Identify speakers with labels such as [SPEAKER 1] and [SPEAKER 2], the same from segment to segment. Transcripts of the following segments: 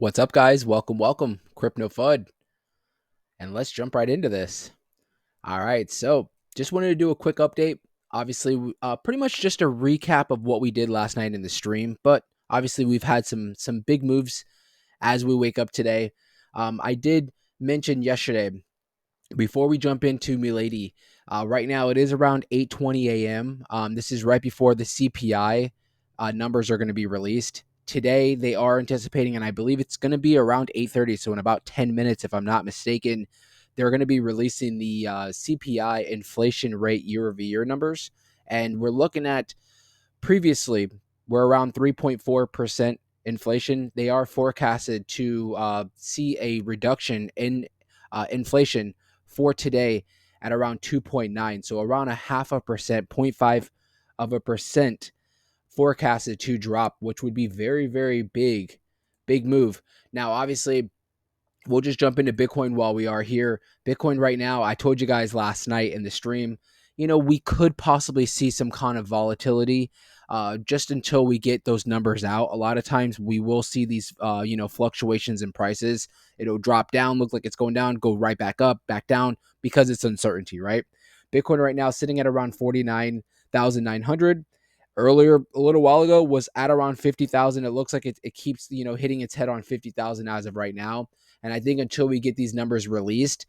[SPEAKER 1] What's up, guys? Welcome, Crypto FUD, and let's jump right into this. All right, so just wanted to do a quick update. Obviously, pretty much just a recap of what we did last night in the stream, but obviously we've had some big moves as we wake up today. I did mention yesterday before we jump into Milady. Right now it is around 8:20 a.m. This is right before the CPI numbers are going to be released. Today they are anticipating, and I believe it's going to be around 8:30. So in about 10 minutes, if I'm not mistaken, they're going to be releasing the CPI inflation rate year over year numbers, and we're looking at previously we're around 3.4% inflation. They are forecasted to see a reduction in inflation for today at around 2.9. So around a half a percent, 0.5 of a percent forecasted to drop, which would be very, very big move. Now, obviously, we'll just jump into Bitcoin while we are here. Bitcoin right now, I told you guys last night in the stream, we could possibly see some kind of volatility just until we get those numbers out. A lot of times we will see these, fluctuations in prices. It'll drop down, look like it's going down, go right back up, back down because it's uncertainty, right? Bitcoin right now sitting at around 49,900. Earlier, a little while ago, was at around 50,000. It looks like it keeps, hitting its head on 50,000 as of right now. And I think until we get these numbers released,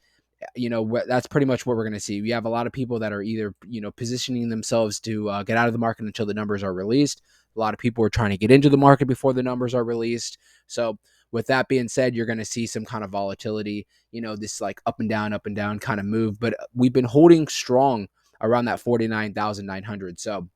[SPEAKER 1] that's pretty much what we're going to see. We have a lot of people that are either, positioning themselves to get out of the market until the numbers are released. A lot of people are trying to get into the market before the numbers are released. So with that being said, you're going to see some kind of volatility, this like up and down kind of move. But we've been holding strong around that 49,900. So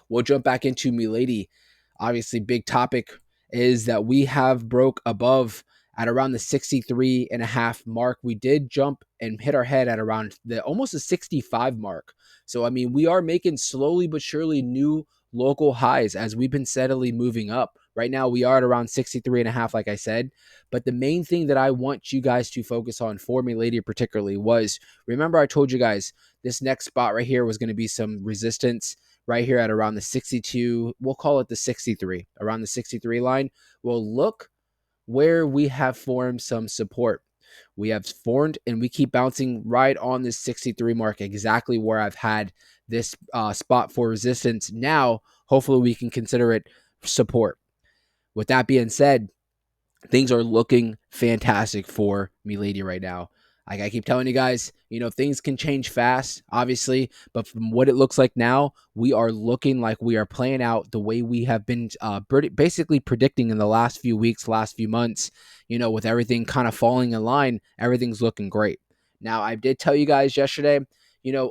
[SPEAKER 1] we'll jump back into Milady. Obviously, big topic is that we have broke above at around the 63 and a half mark. We did jump and hit our head at around the almost a 65 mark. So, I mean, we are making slowly but surely new local highs as we've been steadily moving up. Right now, we are at around 63 and a half, like I said. But the main thing that I want you guys to focus on for Milady particularly was, remember I told you guys this next spot right here was going to be some resistance right here at around the 62. We'll call it the 63, around the 63 line. Well, look where we have formed some support. We have formed and we keep bouncing right on this 63 mark, exactly where I've had this spot for resistance. Now, hopefully, we can consider it support. With that being said, things are looking fantastic for Milady right now. Like I keep telling you guys, things can change fast, obviously, but from what it looks like now, we are looking like we are playing out the way we have been basically predicting in the last few weeks, last few months, with everything kind of falling in line, everything's looking great. Now, I did tell you guys yesterday,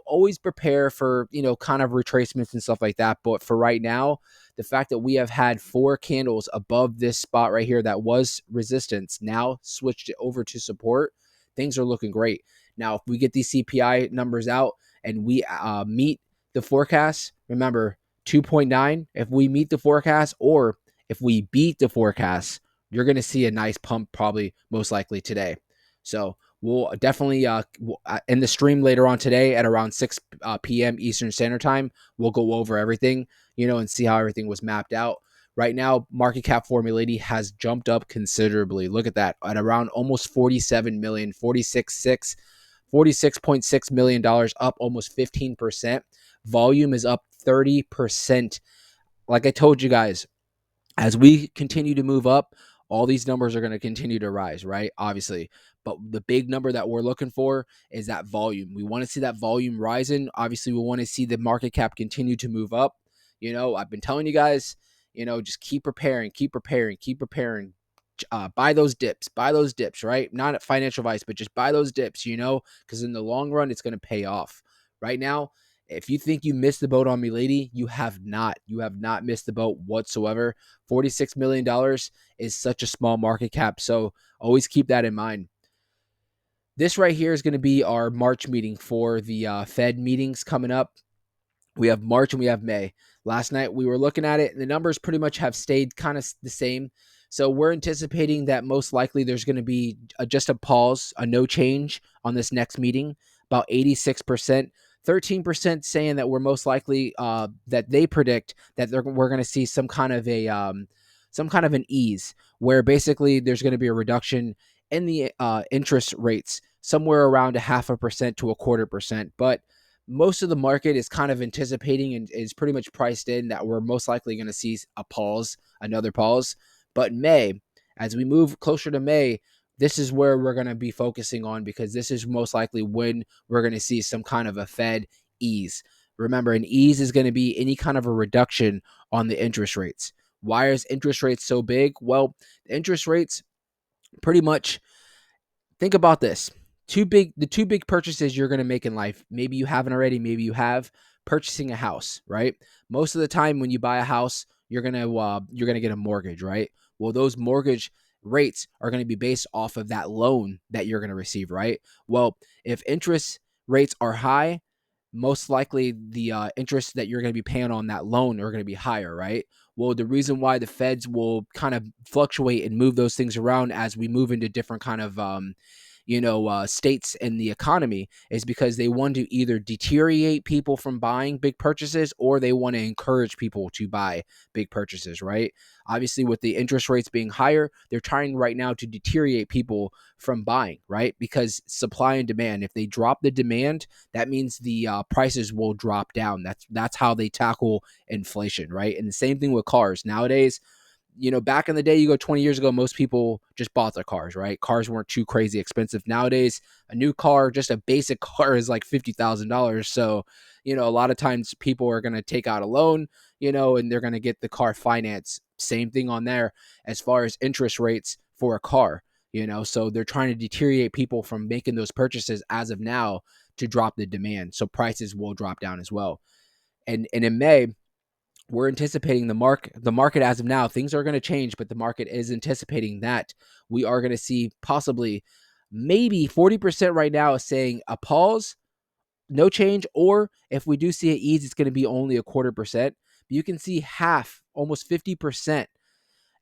[SPEAKER 1] always prepare for, kind of retracements and stuff like that. But for right now, the fact that we have had 4 candles above this spot right here that was resistance now switched it over to support, things are looking great. Now, if we get these CPI numbers out and we meet the forecast, remember 2.9, if we meet the forecast or if we beat the forecast, you're going to see a nice pump probably most likely today. So we'll definitely in the stream later on today at around 6 p.m. Eastern Standard Time, we'll go over everything, and see how everything was mapped out. Right now, market cap for Milady has jumped up considerably. Look at that, at around almost 47 million, 46.6 million dollars, up almost 15%. Volume is up 30%. Like I told you guys, as we continue to move up, all these numbers are going to continue to rise, right? Obviously. But the big number that we're looking for is that volume. We want to see that volume rising. Obviously, we want to see the market cap continue to move up. I've been telling you guys, just keep preparing. Buy those dips, right? Not financial advice, but just buy those dips, because in the long run, it's going to pay off. Right now, if you think you missed the boat on Milady, you have not. You have not missed the boat whatsoever. $46 million is such a small market cap, so always keep that in mind. This right here is going to be our March meeting for the Fed meetings coming up. We have March and we have May. Last night we were looking at it, and the numbers pretty much have stayed kind of the same. So we're anticipating that most likely there's going to be just a pause, a no change on this next meeting, about 86%. 13% saying that we're most likely that they predict that we're going to see some kind of a some kind of an ease where basically there's going to be a reduction in the interest rates somewhere around 0.5% to 0.25%. But most of the market is kind of anticipating and is pretty much priced in that we're most likely going to see a pause, another pause. But May, as we move closer to May, this is where we're going to be focusing on, because this is most likely when we're going to see some kind of a Fed ease. Remember, an ease is going to be any kind of a reduction on the interest rates. Why is interest rates so big? Well, the interest rates pretty much, think about this. The two big purchases you're going to make in life, maybe you haven't already, maybe you have, purchasing a house, right? Most of the time when you buy a house, you're going to get a mortgage, right? Well, those mortgage rates are going to be based off of that loan that you're going to receive, right? Well, if interest rates are high, most likely the interest that you're going to be paying on that loan are going to be higher, right? Well, the reason why the feds will kind of fluctuate and move those things around as we move into different kind of states in the economy is because they want to either deteriorate people from buying big purchases, or they want to encourage people to buy big purchases, right? Obviously, with the interest rates being higher, they're trying right now to deteriorate people from buying, right? Because supply and demand, if they drop the demand, that means the prices will drop down. That's how they tackle inflation, right? And the same thing with cars nowadays. Back in the day, you go 20 years ago, most people just bought their cars, right? Cars weren't too crazy expensive. Nowadays, a new car, just a basic car, is like $50,000. So, a lot of times people are going to take out a loan, and they're going to get the car finance. Same thing on there as far as interest rates for a car, so they're trying to deteriorate people from making those purchases as of now to drop the demand. So prices will drop down as well. And in May, we're anticipating the market as of now, things are going to change, but the market is anticipating that we are going to see possibly maybe 40% right now is saying a pause, no change, or if we do see an ease, it's going to be only 0.25%. But you can see half, almost 50%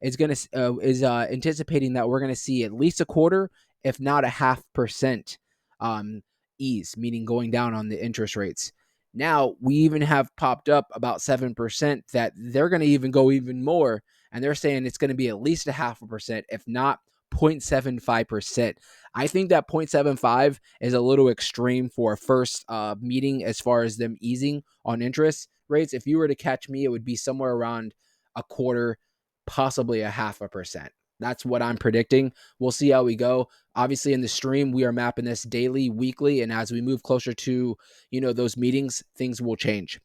[SPEAKER 1] is anticipating that we're going to see at least a quarter, if not a 0.5% ease, meaning going down on the interest rates. Now we even have popped up about 7% that they're going to even go even more, and they're saying it's going to be at least a 0.5%, if not 0.75%. I think that 0.75 is a little extreme for a first meeting as far as them easing on interest rates. If you were to catch me, it would be somewhere around a quarter, possibly a 0.5%. That's what I'm predicting. We'll see how we go. Obviously, in the stream, we are mapping this daily, weekly, and as we move closer to, those meetings, things will change.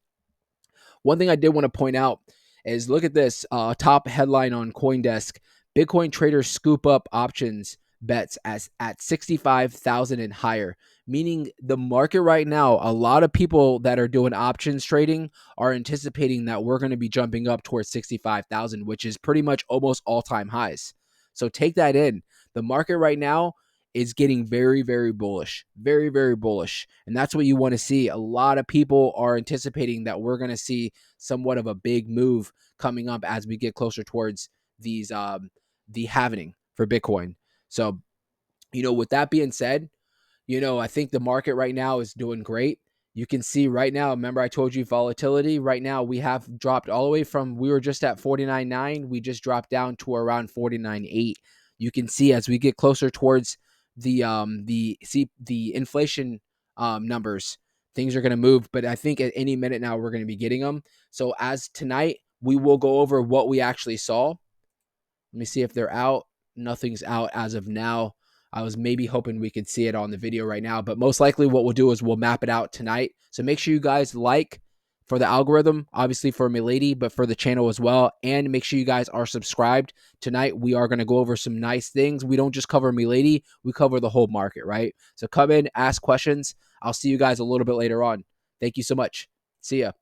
[SPEAKER 1] One thing I did want to point out is, look at this top headline on CoinDesk. Bitcoin traders scoop up options bets as at 65,000 and higher, meaning the market right now, a lot of people that are doing options trading are anticipating that we're going to be jumping up towards 65,000, which is pretty much almost all-time highs. So take that in. The market right now is getting very, very bullish, very, very bullish. And that's what you want to see. A lot of people are anticipating that we're going to see somewhat of a big move coming up as we get closer towards these the halving for Bitcoin. So, with that being said, I think the market right now is doing great. You can see right now, remember I told you volatility, right now we have dropped all the way from, we were just at 49.9, we just dropped down to around 49.8. You can see as we get closer towards the inflation numbers, things are going to move, but I think at any minute now we're going to be getting them. So as tonight, we will go over what we actually saw. Let me see if they're out. Nothing's out as of now. I was maybe hoping we could see it on the video right now, but most likely what we'll do is we'll map it out tonight. So make sure you guys like for the algorithm, obviously for Milady, but for the channel as well. And make sure you guys are subscribed. Tonight, we are going to go over some nice things. We don't just cover Milady, we cover the whole market, right? So come in, ask questions. I'll see you guys a little bit later on. Thank you so much. See ya.